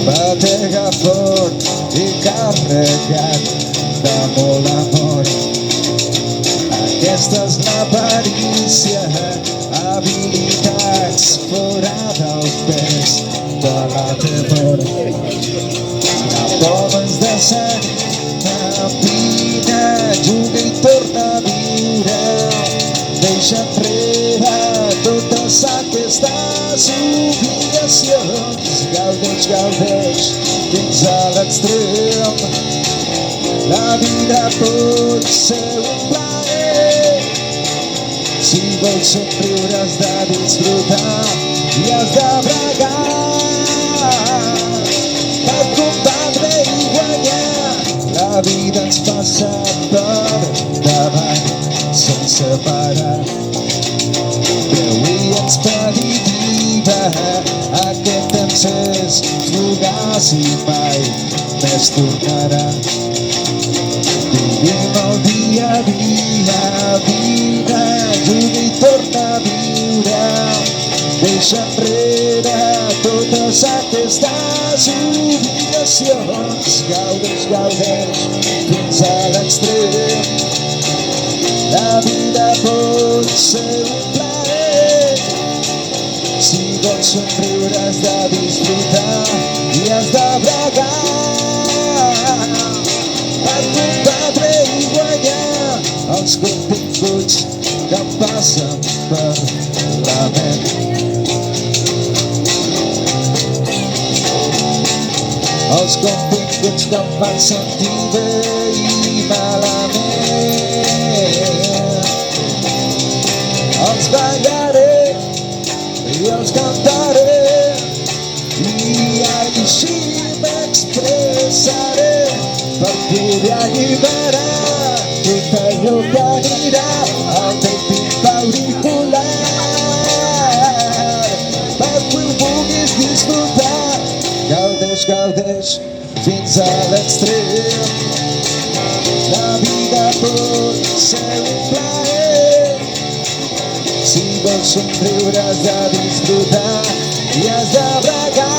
Batega fort i carregat de molt amor. Aquesta és l'aparícia, habilitats fora del pes de la temor. La prova ens desanima, vine, juga i torna a viure. Deixa enrere totes aquestes obligacions. Gaudeix, gaudeix, fins a l'extrem. La vida pot ser un plaer. Si vols somriure has de disfrutar i has de bregar per combatre i guanyar. La vida ens passa per davant sense parar. Avui expeditiva, aquest temps és fugaç i mai més tornarà. Vivim el dia a dia, vida, juga i torna a viure. Deixa enrere totes aquestes obligacions. Gaudeix, gaudeix, fins a l'extrem. La vida pot ser un plaer. Si vols somriure has de disfrutar i has de bregar per combatre i guanyar els continguts que em passen per la ment. Els continguts que em fan sentir bé i malament. Els ballaré i els cantaré i així m'expressaré per poder alliberar tot allò que anirà al teu pit auricular, per que ho puguis disfrutar. Gaudeix, gaudeix, fins a l'extrem. La vida pot ser un plaer. Si vols somriure has de disfrutar i has de bregar